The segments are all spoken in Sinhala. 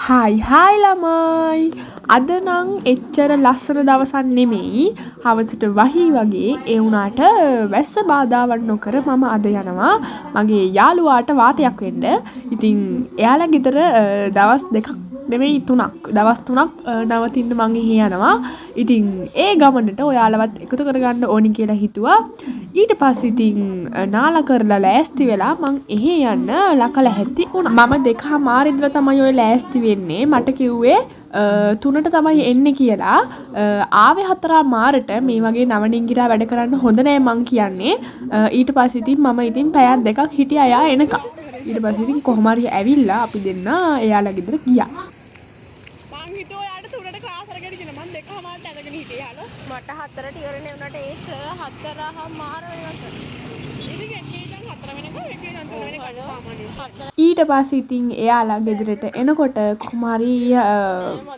හායි ළමයි. අද නම් එච්චර ලස්සන දවසක් නෙමෙයි. හවසට වහී වගේ ඒ වුණාට වැස්ස බාධාවක් නොකර මම අද යනවා මගේ යාළුවාට වාතයක් වෙන්න. ඉතින් එයාලා ගෙදර දවස් දෙකක් නෙමෙයි තුනක්. දවස් තුනක් නවතින්න මං එහෙ යනවා. ඉතින් ඒ ගමනට ඔයාලවත් එකතු කරගන්න ඕනි කියලා හිතුවා. ඊට පස්සේ ඉතින් නාලා කරලා ලෑස්ති වෙලා මං එහෙ යන්න ලකලැහැත්ති වුණා. මම 2:00 ඉඳලා තමයි ඔය ලෑස්ති වෙන්නේ. මට කිව්වේ 3ට තමයි එන්නේ කියලා. ආවේ 4:00ට මේ වගේ නවනිංගිරා වැඩ කරන්න හොඳ නෑ මං කියන්නේ. ඊට පස්සේ ඉතින් මම ඉතින් පැයක් දෙකක් හිටියා එයා එනකම්. ඊට පස්සේ ඉතින් කොහොම හරි ඇවිල්ලා අපි දෙන්න එයාලා ගෙදර ගියා. මං හිතුවා ඔයාලට 3ට ක්ලාස් අරගෙන ඉන්න මං 2:00ට ඇදගෙන හිටියේ යාළුවා. මට 4ට ඉවරනේ වුණාට ඒක 4:00 වෙනකන්. ඉතින් එකේ ඉඳන් 4 වෙනකන් එකේ ඉඳන් 3 වෙනකන් සාමාන්‍යයෙන්. ඊට පස්සේ ඉතින් එයාලා ගෙදරට එනකොට කුමාරි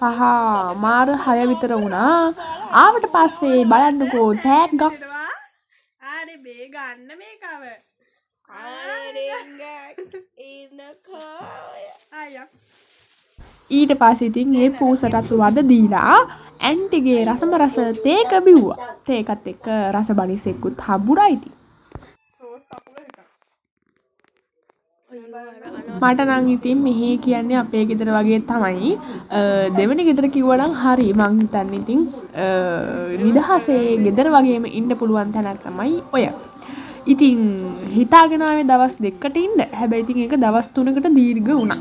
5:00 විතර වුණා. ආවට පස්සේ බලන්නකෝ ටැග්ගක් ආරේ මේ ගන්න මේකව. ඊට පස්සේ ඉතින් ඒ පූසටත් වද දීලා ඇන්ටිගේ රසම රස තේක බිව්වා. තේකත් එක්ක රස බනිසෙකුත් හම්බුණා ඉතින්. මට නම් ඉතින් මෙහෙ කියන්නේ අපේ ගෙදර වගේ තමයි. දෙවෙනි ගෙදර කිව්වනම් හරි මං හිතන්නේ ඉතින් නිදහසේ ගෙදර වගේම ඉන්න පුළුවන් තැනක් තමයි ඔය. ඉතින් හිතාගෙන ආවේ දවස් 2කට ඉන්න. හැබැයි ඉතින් ඒක දවස් 3කට දීර්ඝ වුණා.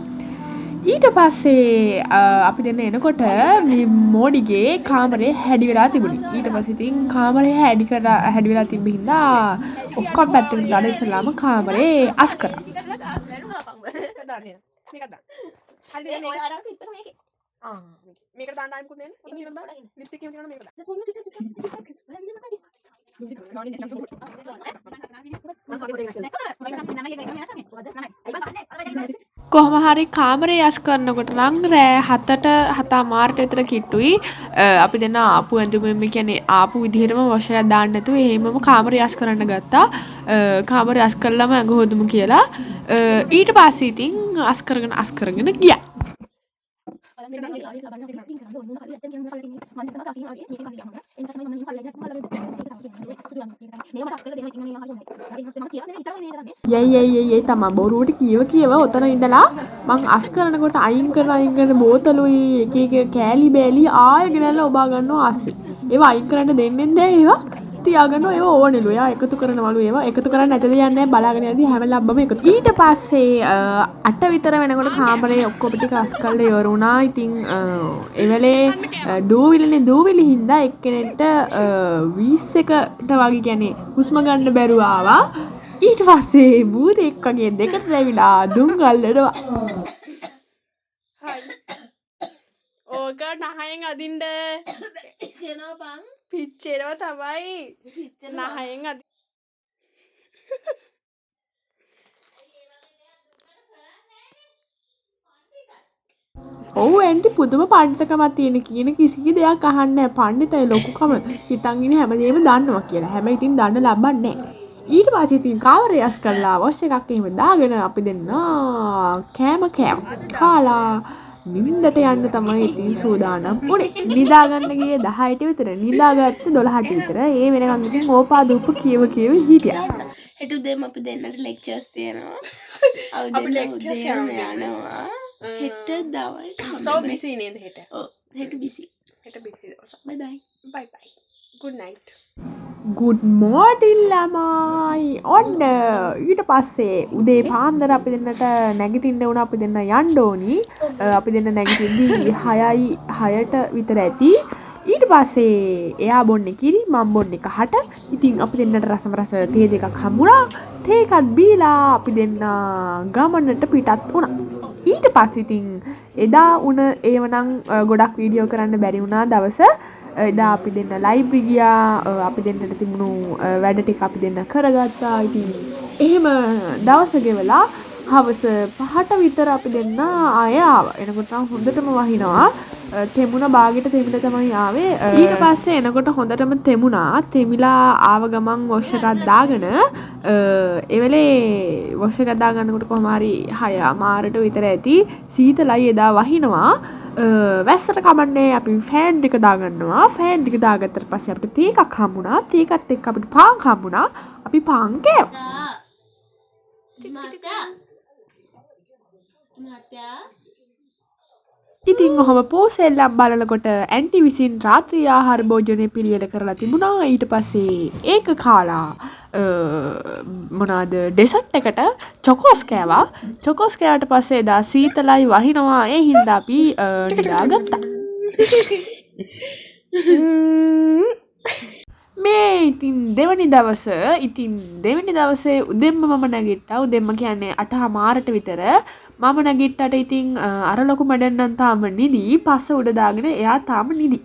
ඊට පස්සේ අපි දෙන්න එනකොට මේ මෝඩිගේ කාමරේ හැඩි වෙලා තිබුණේ. ඊට පස්සේ ඉතින් කාමරේ හැඩි වෙලා තිබ්බ හින්දා ඔක්කොම පැත්තකට දාලා ඉස්සලාම කාමරේ අස් කරා. මේකට දාන්න ආයෙත් කුත් නෑනේ. ඔතන ඉන්න දාන්න. ලිප්ස් එකේ තියෙනවා මේකට. කොහොම හරි කාමරේ යස් කරනකොට නම් රෑ 7:00ට විතර කිට්ටුයි. අපි දෙන්න ආපු ඇඳුම කියන්නේ ආපු විදිහටම වොෂයක් දාන්න නැතුව එහෙමම කාමරේ යස් කරන්න ගත්තා. කාමරේ යස් කළාම ඇඟ හොදමු කියලා. ඊට පස්සේ ඉතින් අස් කරගෙන ගියා. යයි තමා බොරුවට කියව ඔතන ඉඳලා මං අස් කරනකොට අයින් කරන බෝතලුයි එක කෑලි බෑලි ආය ගෙනල්ලා ඔබා ගන්නවා ආස්සේ. ඒවා අයින් කරන්න දෙන්නේ නැහැ ඒවා. තියාගන්න ඒවා ඕනෙලු. එයා එකතු කරනවලු ඒවා. එකතු කරන්න නැතද යන්නේ නැහැ බලාගෙන යද්දි හැම ලබ්බම එකතු. ඊට පස්සේ 8 විතර වෙනකොට කාමරේ ඔක්කොම ටික අස් කරලා ඉවර වුණා. ඉතින් ඒ වෙලේ දූවිලි හින්දා එක්කෙනෙක්ට 20කට වගේ කියන්නේ හුස්ම ගන්න බැරුව ආවා. ඊට පස්සේ බූරෙක් වගේ දෙකට දැවිලා දුම් ගල්ලනවා. ඕක නහයෙන් අදින්න පිච්චෙනවා බං. පිච්චෙනවා තමයි. නහයෙන් අදින්න. ඔව් ඇන්ටි පුදුම පඬිතකමක් තියෙන කියන කිසි දෙයක් අහන්නේ නැහැ. පඬිතයි ලොකුකම හිතන් ඉන්නේ හැමදේම දන්නවා කියලා. හැබැයි ඉතින් දන්න ලබන්නේ නැහැ. ඊට පස්සේ ඉතින් කාමරේ යස් කරලා වොෂ් එකක් එහෙම දාගෙන අපි දෙන්න කෑම කාලා නිින්දට යන්න තමයි ඉතින් සූදානම් උනේ. නිදා ගන්න ගියේ 10ට විතර. නිදාගත්තේ 12ට විතර. ඒ වෙනකන් ඉතින් ඕපා දූප කියව හිටියා. හෙට උදේම අපි දෙන්නට ලෙක්චර්ස් තියෙනවා. අපි ලෙක්චර්ස් යනවා. හෙට දවල්ට so busy නේද හෙට? ඔව් හෙට busy. හෙට busy දවසක්. bye bye. good night. good morning ළමයි. ඔන්න ඊට පස්සේ උදේ පාන්දර අපි දෙන්නට නැගිටින්න වුණා. අපි දෙන්න යන්න ඕනි. අපි දෙන්න නැගිටින්දී 6ට විතර ඇති. ඊට පස්සේ එයා බොන්නේ කිරි මම බොන්නේ කහට. ඉතින් අපි දෙන්නට රසම රස තේ දෙකක් හම්බුණා. තේ එකක් බීලා අපි දෙන්න ගමනට පිටත් වුණා. ඊට පස්සේ ඉතින් එදා උන ඒවනම් ගොඩක් වීඩියෝ කරන්න බැරි වුණා දවස. එදා අපි දෙන්න ලයිබ්‍රරි ගියා. අපි දෙන්නට තිබුණු වැඩ ටික අපි දෙන්න කරගත්තා. ඉතින් එහෙම දවස ගෙවලා හවස 5ට විතර අපි දෙන්න ආය ආවා. එනකොට නම් හොඳටම වහිනවා. තෙමුණ බාගෙට තෙමිලා තමයි ආවේ. ඊට පස්සේ එනකොට හොඳටම තෙමුණා. තෙමිලා ආව ගමන් වොෂ් එකක් දාගෙන ඒ වෙලේ වොෂ් එකක් දාගන්නකොට කොහොම හරි 6:00 විතර ඇති. සීතලයි එදා වහිනවා. වැස්සට කමන්නේ අපි ෆෑන් එක දාගන්නවා. ෆෑන් එක දාගත්තට පස්සේ අපිට තේ එකක් හම්බුණා. තේ එකත් එක්ක අපිට පාන් හම්බුණා. අපි පාන් කෑවා. ඉතින් ඔහොම පෝසෙල්ලම් බලනකොට ඇන්ටි විසින් රාත්‍රී ආහාර භෝජනය පිළියෙල කරලා තිබුණා. ඊට පස්සේ ඒක කාලා මොනවාද ඩෙසර්ට් එකට චොකෝස් කෑවා. චොකෝස් කෑවට පස්සේ එදා සීතලයි වහිනවා. ඒ හින්දා අපි නිදාගත්තා. මේ ඉතින් දෙවනි දවසේ උදෙන්ම මම නැගිට්ටා. උදෙන්ම කියන්නේ 8:00 විතර මම නැගිට්ටට ඉතින් අර ලොකු මඩන්නන් තාම නිදි. පස්ස උඩ දාගෙන එයා තාම නිදි.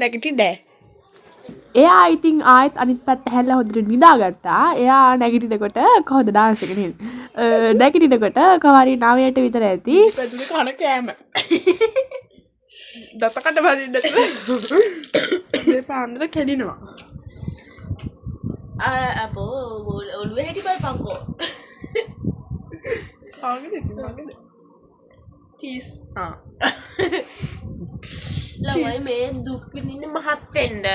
නැගිටින්න. එයා ඉතින් ආයෙත් අනිත් පැත්ත හැල්ලා හොඳට නිදාගත්තා. එයා නැගිටිනකොට කොහොද ඩාන්ස් එක නේද? නැගිටිනකොට කවරි 9ට විතර ඇති. පැදුනේ කන කෑම. දතකට බදින්න මේ පාන්දර කැඩිනවා. අපෝ ඔළුවේ හැටි බලපන්කෝ. චීස් ළමයි මේ දුක් විඳින්න මහත් වෙන්න.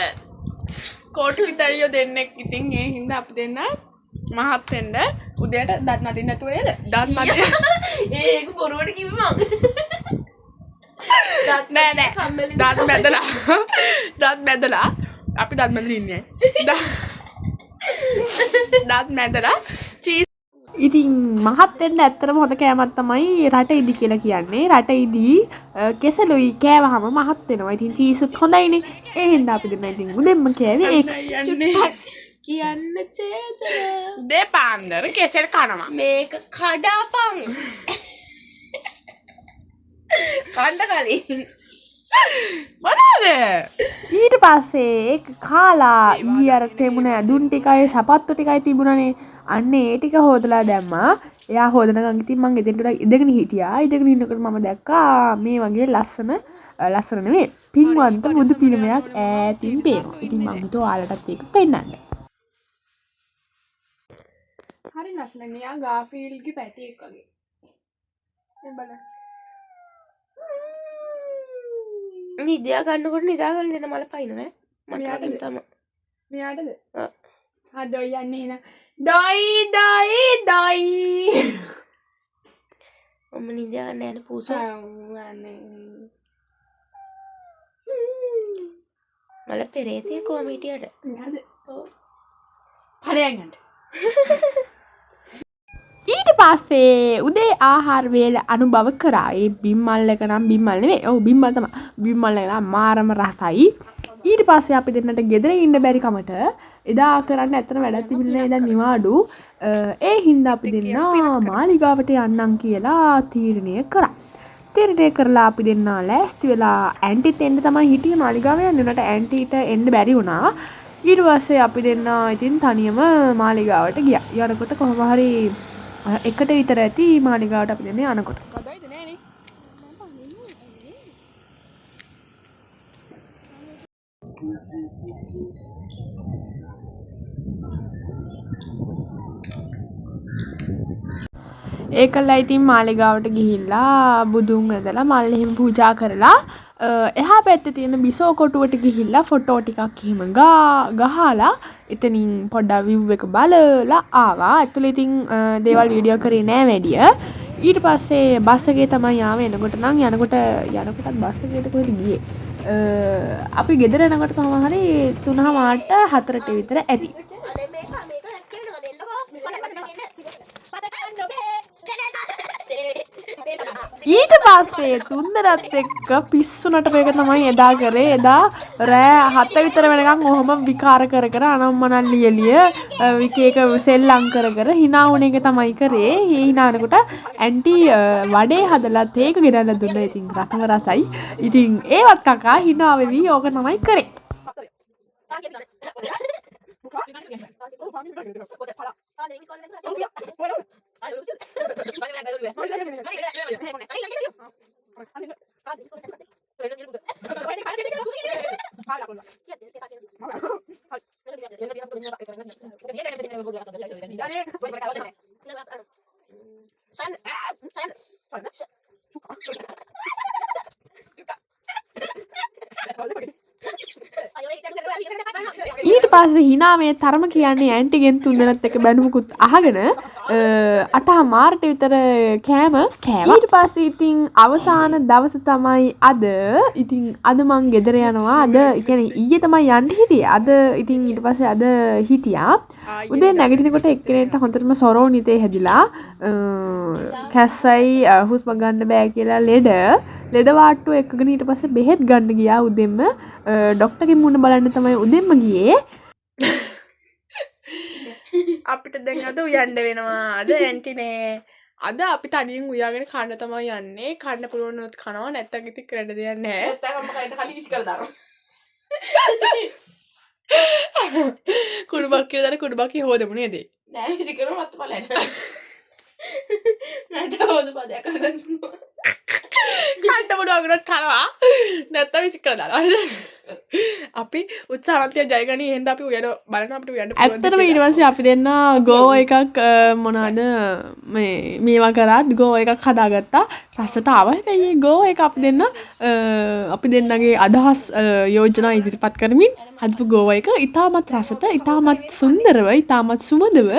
කෝටු විතරයෝ දෙන්නෙක් ඉතින් ඒ හින්දා අපි දෙන්න මහත් වෙන්න උදේට දත් මදින්න නැතුව නේද? දත් මදින්න. ඒක බොරුවට කිව්වේ මං. නෑ දත් මැදලා අපි දත් මැදලා ඉන්නේ. දත් මැදලා චීස් ඉතින් මහත් වෙන්න ඇත්තටම හොඳ කෑමක් තමයි රට ඉදි කියලා කියන්නේ. රට ඉදි කෙසලුයි කෑවහම මහත් වෙනවා. ඉතින් චීසුත් හොඳයිනේ. ඒ හින්දා අපි දෙන්න ඉතින් උදෙන්ම කෑවේ ඒක. කියන්න චේතන. දෙපාන්දර කෙසෙල් කනවා. මේක කඩාපන්. කන්න කලින් මොනවාද? ඊට පස්සේ ඒක කාලා ඊ අර තෙමුණ දුන් ටිකයි සපත්තු ටිකයි තිබුණනේ. අන්න ඒ ටික හොදලා දැම්මා. එයා හොදන ගමන් ඉතින් මං එතෙන්ට ඉඳගෙන හිටියා. ඉඳගෙන ඉන්නකොට මම දැක්කා මේ වගේ ලස්සන නෙමෙයි පින්වන්ත බුදු පිළිමයක් ඈතින් පේනවා. ඉතින් මං හිතුවා ඔයාලටත් ඒක පෙන්නන්න. හරි ලස්සනයි. මෙයා ගාෆීල්ගේ පැටියෙක් වගේ. දැන් බලන්න. නිදා ගන්නකොට නිදා ගන්න දෙන මල පයින්නවා. මට වගේම තමයි. මෙයාටද? ආ දොයි යන්නේ එහෙනම්. දොයි. ඔන්න නිදා ගන්න යන පූසා. මල පෙරේතේ කොහම හිටියට. මෙයාද? ඔව්. හරියන් යන්න. ඊට පස්සේ උදේ ආහාර වේල අනුභව කරා. ඒ බිම්මල් එක නම් බිම්මල් නෙවෙයි. ඔව් බිම්මල් තමයි. බිම්මල් එක නම් මාරම රසයි. ඊට පස්සේ අපි දෙන්නට ගෙදර ඉන්න බැරි කමට එදා කරන්න ඇත්තට වැඩක් තිබුණේ නැහැ. දැන් නිවාඩු. ඒ හින්දා අපි දෙන්න මාලිගාවට යන්නම් කියලා තීරණය කරා. තීරණය කරලා අපි දෙන්න ලෑස්ති වෙලා ඇන්ටිත් එන්න තමයි හිටියේ මාලිගාව යන්න. උනට ඇන්ටිට එන්න බැරි වුණා. ඊට පස්සේ අපි දෙන්න ඉතින් තනියම මාලිගාවට ගියා. යනකොට කොහොම හරි එකට විතර ඇති මාලිගාවට අපි දෙන්නේ යනකොට. කදයිද නෑනේ. ඒකලා ඉතින් මාලිගාවට ගිහිල්ලා බුදුන් ඇදලා මල් එහෙම පූජා කරලා එහා පැත්තේ තියෙන බිසෝ කොටුවට ගිහිල්ලා ෆොටෝ ටිකක් එහෙම ගහලා එතනින් පොඩ්ඩක් view එක බලලා ආවා. ඇතුළේ ඉතින් දේවල් වීඩියෝ කරේ නෑ වැඩිය. ඊට පස්සේ බස් එකේ තමයි ආවේ. යනකොටත් බස් එකේට කොහෙද ගියේ? අපි ගෙදර එනකොට කොහොම හරි 3:04ට විතර ඇති. ඊට පස්සේ තුන්දරත් එක්ක පිස්සුනට මේක තමයි එදා කරේ. එදා රෑ 7 විතර වෙනකන් ඔහොම විකාර කර අනම්මනන් ලියලිය එක සෙල්ලම් කර hina වුණ එක තමයි කරේ. ඒ hina වෙනකොට ඇන්ටි වඩේ හදලා තේක ගෙනල්ලා දුන්නා. ඉතින් රසම රසයි. ඉතින් ඒවත් කකා hina වෙවි ඕක තමයි කරේ. ඊට පස්සේ හිනා මේ තරම කියන්නේ ඇන්ටිගෙන් තුන්දෙනත් එක්ක බැනුමකුත් අහගෙන අටහ මාරට විතර කෑම කෑවා. ඊට පස්සේ ඉතින් අවසාන දවස තමයි අද. ඉතින් අද මං ගෙදර යනවා. අද කියන්නේ ඊයේ තමයි යන්න හිටියේ. අද ඉතින් ඊට පස්සේ අද හිටියා. උදේ නැගිටිනකොට එක්කෙනෙක්ට හොඳටම සොරෝනිතේ හැදිලා කැස්සයි හුස්ම ගන්න බෑ කියලා ලෙඩ වාට්ටුව එක්කගෙන ඊට පස්සේ බෙහෙත් ගන්න ගියා උදෙන්ම. ඩොක්ටර්ගෙන් මුණ බලන්න තමයි උදෙන්ම ගියේ. අපිට දැන් අද උයන්න වෙනවා. අද ඇන්ටිනේ අද අපි තනියෙන් උයාගෙන කන්න තමයි යන්නේ. කන්න පුළුවන් උනොත් කනවා නැත්තම් ඉතින් කරන්න දෙයක් නැහැ. නැත්තම් අම්මා කයින්ට කලි විස් කරලා දානවා. කුඩුබක් කියලා දාලා කුඩුබක් හොදමු නේද? නෑ විසි කරමු මත්තු බලන්න. නැත්තම් හොදපදයක් අහගන්න පුළුවන්. කන්න පුළුවන් උනොත් කනවා. නැත්තම් විසි කරලා දානවා. අපි උත්සාහවන්තය ජයගනී එහෙනම් අපි උයන බලනවා අපිට උයන්න පුළුවන්. ඇත්තටම ඊට පස්සේ අපි දෙන්න ගෝ එකක් මොනවාද මේවා කරාත් ගෝ එකක් හදාගත්තා. රසට ආවා. හැබැයි ගෝ එක අපි දෙන්නගේ අදහස් යෝජනා ඉදිරිපත් කරමින් හදපු ගෝ එක ඉතාමත් රසට ඉතාමත් සුන්දරව ඉතාමත් සුවඳව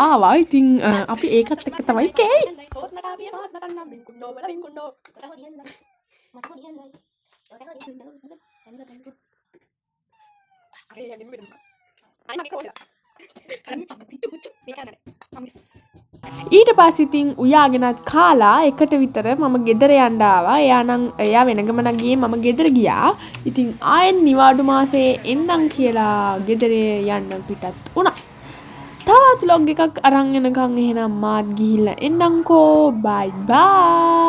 ආවා. ඉතින් අපි ඒකත් එක්ක තමයි කෑයි. ඊට පස්සේ ඉතින් උයාගෙනත් කාලා එකට විතර මම ගෙදර යන්න ආවා. එයා වෙන ගමනක් ගියේ මම ගෙදර ගියා. ඉතින් ආයෙත් නිවාඩු මාසේ එන්නම් කියලා ගෙදරේ යන්න පිටත් වුණා. තවත් vlog එකක් අරන් එනකන් එහෙනම් මාත් ගිහිල්ලා එන්නම්කෝ. බයි බයි.